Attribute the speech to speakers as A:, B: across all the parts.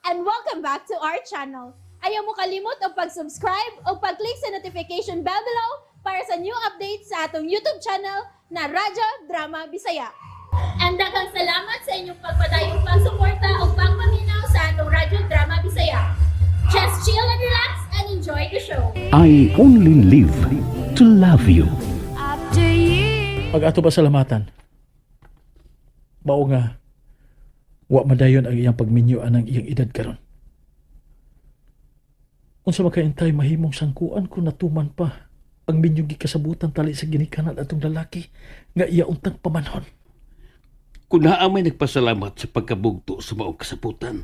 A: and welcome back to our channel. Ayaw mo kalimot o pag-subscribe o pag-click sa notification bell below para sa new updates sa atong YouTube channel na Radyo Drama Bisaya. And daghang salamat sa inyong pagpadayong pagsuporta o pagpaminaw sa atong Radyo Drama Bisaya. Just chill and relax and enjoy the show.
B: I only live to love you.
C: Pag ato pasalamatan, mao nga, wa madayon ang iyang pagminyuan ang iyang edad karon. Unsa makaintay mahimong sangkuan kung natuman pa ang minyong gikasabutan tali sa ginikanan atong lalaki nga iya untang pamanhon.
B: Kung naamay nagpasalamat sa pagkabugto sa maong kasaputan,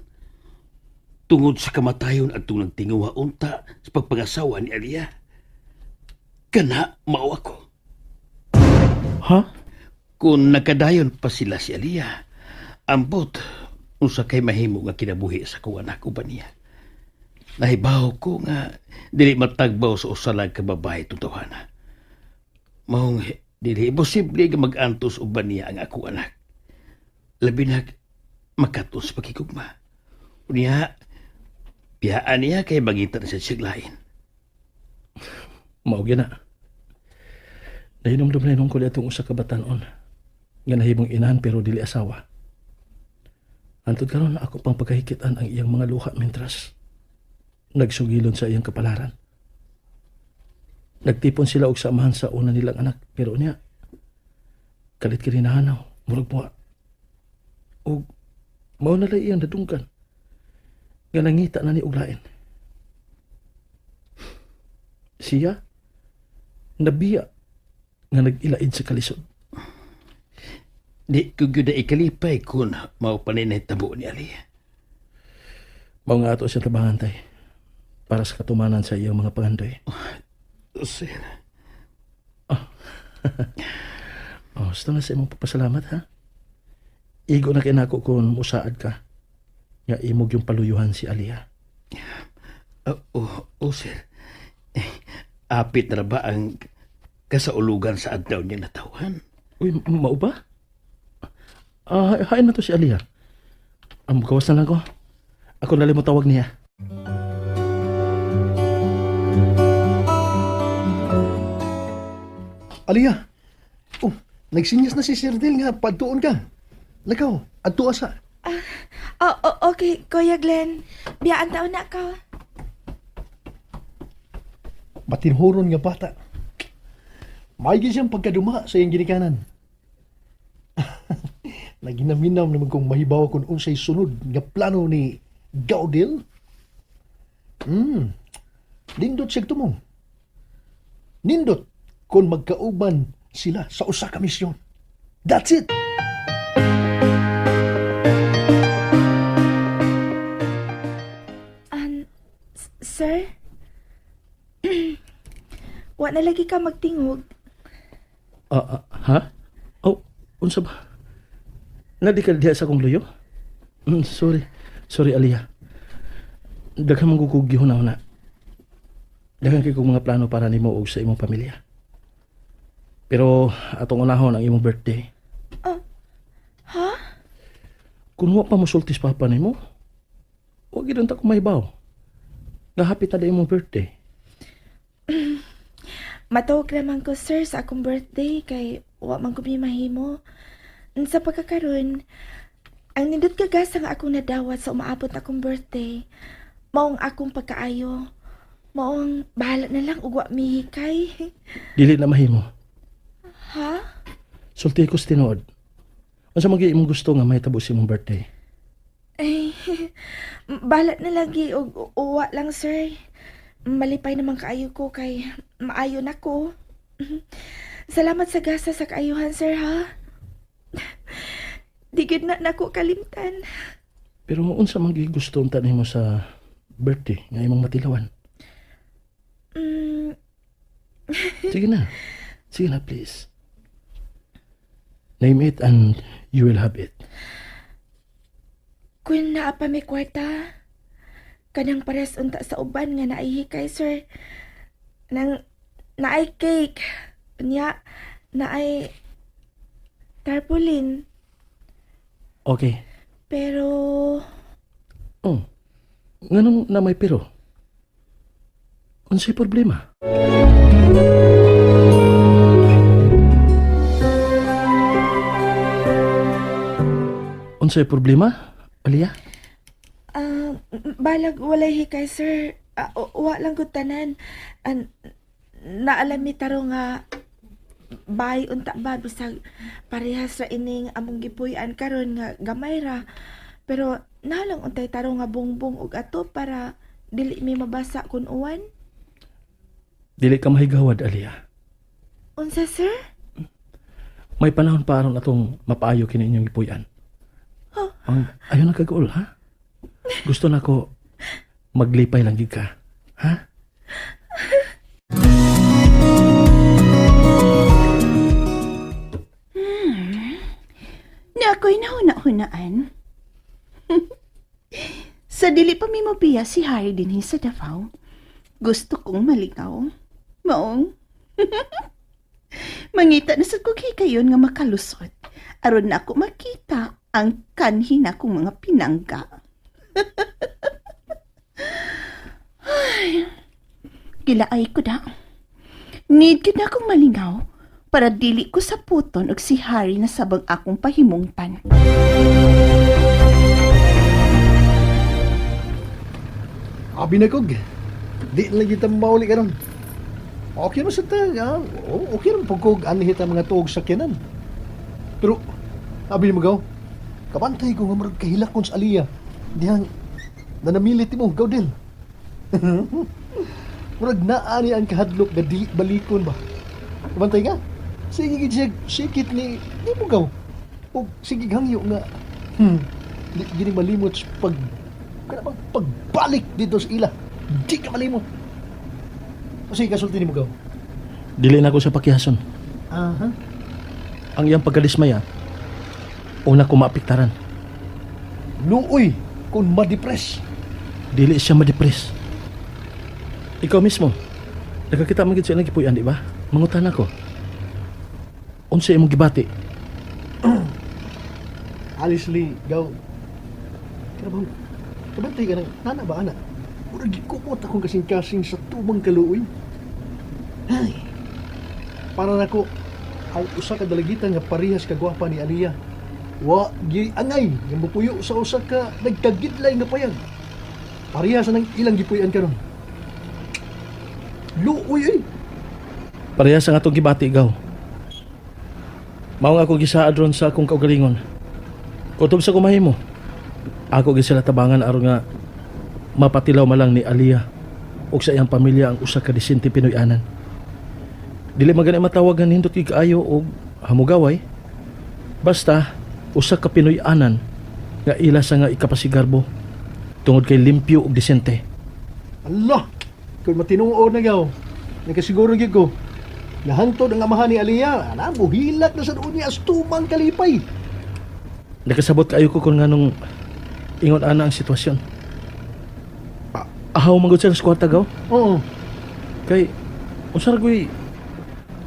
B: tungod sa kamatayon at tunang tinguha unta sa pagpangasawa ni Alia, kana mao ako.
C: Ha?
B: Kung nakadayon pa sila si Alia, ambot unsa kay mahimo nga kinabuhi sa kuha anak uban niya. Nahibaw ko nga dili matagbaw sa usalag ka babae tutuhana. Maong dili posible nga mag-antos uban niya ang ako anak. Labi na makatos pagkikugma. Unya, piyaan niya kay magitan sa siglain.
C: Mao gyud na. Nahinom-dum na inom ko atong usa ka batan-on nga nahimong inahan pero dili asawa. Antod karon ako pang pagkahikitan ang iyang mga luha mentras nagsugilon sa iyang kapalaran. Nagtipon sila og samahan sa una nilang anak pero niya kalit kirinahanaw murag buwa. Og mao na lang iyang nadungkan nga nangita na ni og lain. Siya nabiya nga nag-ilaid sa kalisod.
B: Di ko gyud ikalipay kung mao paninay tabo ni Ali.
C: Mao nga ato siya tabangan tay para sa katumanan sa iyang mga pangandoy.
B: Sir,
C: Oh, basta na sa imong papasalamat ha. Igo na kinako kung musaad ka. Nga imog yung paluyuhan si Alia.
B: sir. Apit na ba ang kasaulugan sa adlaw niya natawan?
C: Uy, mao ba? Hain na to si Alia. Gawas na lang ko. Ako na mo tawag niya.
D: Alia, nagsinyas na si Sir Del nga, padtuon ka. Lakaw, adto asa.
E: Okay, Kuya Glenn. Biyaan taon na ka.
D: Matinhuron nga bata. Maigi siyang pagkaduma sa iyang ginikanan. Naginaminaw naman kong mahibaw kung unsay sunod nga plano ni Gaudil. Nindot siya tumong. Nindot kung magkauban sila sa usa ka misyon. That's it!
E: Sir? Wa na lagi ka magtingog.
C: Ha? Oh, unsa ba? Nadi ka diha sa akong luyo? Sorry Alia. Daghang magugugyo na. Daghang kay kong mga plano para nimo ug sa imong pamilya. Pero atong unahon ang imong birthday.
E: Ha?
C: Kung wa pa mosultis papa nimo, wa gid ta ko mahibaw. Nga hapit na imong birthday.
E: Matawag naman ko, sir, sa akong birthday kay wa man ko mahimo. Sa pagkakaroon, ang nindot kagasa nga akong nadawat sa umaabot na akong birthday, maong akong pagkaayo. Maong bahala na lang ug wa mihikay.
C: Dili na mahimo.
E: Ha?
C: Sulti ko sa tinuod. Unsa man gyud imong gusto nga mahitabo sa imong birthday?
E: Ay, bahala na lagi og uwa lang, sir. Malipay naman kaayo ko kay maayo na ko. Salamat sa gasa sa kaayuhan, sir, ha? Di gid na nako kalimtan.
C: Pero unsa man gyud gusto unta nimo sa birthday nga imong matilawan? Sige na, please. Name it and you will have it.
E: Kung naa pa may kwarta, kanang pares unta sa uban nga naihikay, sir. Naay cake. Nya, naay tarpaulin.
C: Okay.
E: Pero,
C: Oh, Nganong na may pero? Unsay problema? Unsay problema, Aliyah?
E: Balag walay hikay, sir. Wa lang gud tanan. Naalam mi taro nga bay unta ba bisag parehas ra ining among gipuy-an karon nga gamay ra. Pero nalang untay taro nga bungbong ug ato para dili mi mabasa kun uwan.
C: Dili ka mahigawad, Aliyah.
E: Unsa, sir?
C: May panahon pa aron atong mapaayo kini inyong ipuy-an.
E: Oh.
C: Ang ayaw na kagaol, ha? Gusto na ko maglipay lang gid ka. Ha?
F: Na ako'y nahuna-hunaan. Sa dili pa mi mabiya si Harry dinhi sa Davao, gusto kong maligaw. Maong. Mangita na sa kukikayon nga makalusot. Aron na ako makita ang kanhin akong mga pinangga. Ay, gilaay ko da. Need gid na akong malingaw para dili ko sa puton og si Harry na sabang akong pahimungtan.
D: Abi na kog. Di lang kita mauli karon. Okay mo sa ta. Okay rin pagkog anihit ang mga tuog sakyanan. Pero, abi mo gaw. Kabantay ko nga marag kahilak kon sa Aliyah. Dihang, nanamilit mo, gaw din. Murag naani ang kahadlok na dili balikon ba? Kabantay ka? Sige gid sikit ni mo gaw. O sige hangyo nga. Di gini malimot sa pagbalik dito sa ila. Di ka malimot. O sige kasulti ni mo gaw.
C: Dili na ko sa pakihason.
D: Aha.
C: Ang iyang pagkalismaya, una ko maapektaran.
D: Luoy kung ma-depress.
C: Dili siya ma-depress. Ikaw mismo, nakakita man gid sa ilang gipuy-an, di ba? Mangutan ako. Unsa imong gibati?
D: Honestly, gaw. Kaya bang, kabantay ka ng nana ba, anak? Murag gikupot akong kasing-kasing sa tubang kaluoy. Ay, para nako ang usa ka dalagitan nga parehas kagwapa ni Aliyah. Wa gi angay nga mupuyo sa usa ka nagkagidlay nga payag. Parehas nang ilang gipuy-an karon. Luoy.
C: Parehas ang atong gibati, gaw. Mao nga ako gisaad ron sa akong kaugalingon. Kutob sa kumahimo, ako gisila tabangan aron nga mapatilaw malang ni Aliyah ug sa iyang pamilya ang usa ka disente Pinoy-anan. Dili magani matawagan hindot kay kaayo og hamugaway. Basta usa ka Pinoy-anan nga ila sa nga ikapasigarbo tungod kay limpyo ug disente.
D: Allah, kung matinuod na gaw. Nakasiguro gyud ko. Nahantod ang amahan ni Aliyah. Ana, buhilak na sa doon niya as tubang kalipay.
C: Nakasabot kayo ko kung nganong ingon ana ang sitwasyon. Ahaw manggod sa kwarta, gaw.
D: Oo.
C: Kay unsar ko'y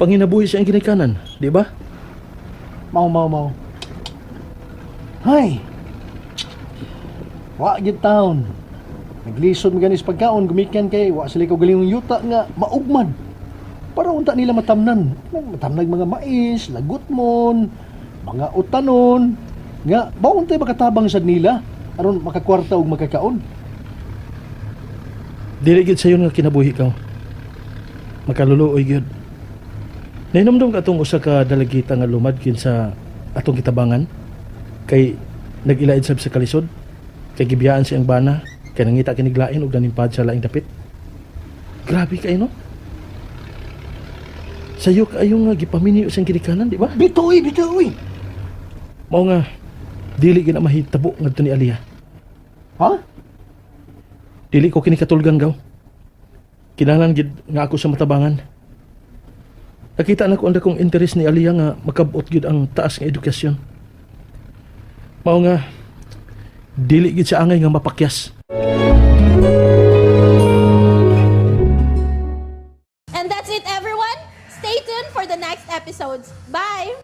C: panginabuhi sa iyang ginikanan, di ba?
D: Mau. Hay. Wa gid taon. Naglisod mi ganis pagkaon gumikan kay wa sila ko galingong yuta nga maugman. Para unta nila matamnan. Matamnag mga mais, lagutmon, mga utanon nga bawon tay makatabang sad nila aron makakwarta og makakaon.
C: Dili gid sayon nga kinabuhi ka. Makaluluoy gyud. Nahinomdom ka atong usa ka dalagita nga lumadkin sa atong kitabangan kay nagilaid sab sa kalisod kay gibiyaan siyang bana kay nangita kiniglain og nanimpad sa laing dapit. Grabe kay no? Sayo kayo nga gipamini sa kinikanan, di ba?
D: Bitoy.
C: Mao nga dili gid na mahitabo ngadto ni Aliyah.
D: Ha?
C: Dili ko kini katulgan, gaw. Kinahanglan gid nga ako sa matabangan. Nakita na ko anda kong interes ni Aliyah nga makabot gid ang taas nga edukasyon. Mao nga dili gid sa angay nga mapakyas.
A: And that's it, everyone. Stay tuned for the next episodes. Bye!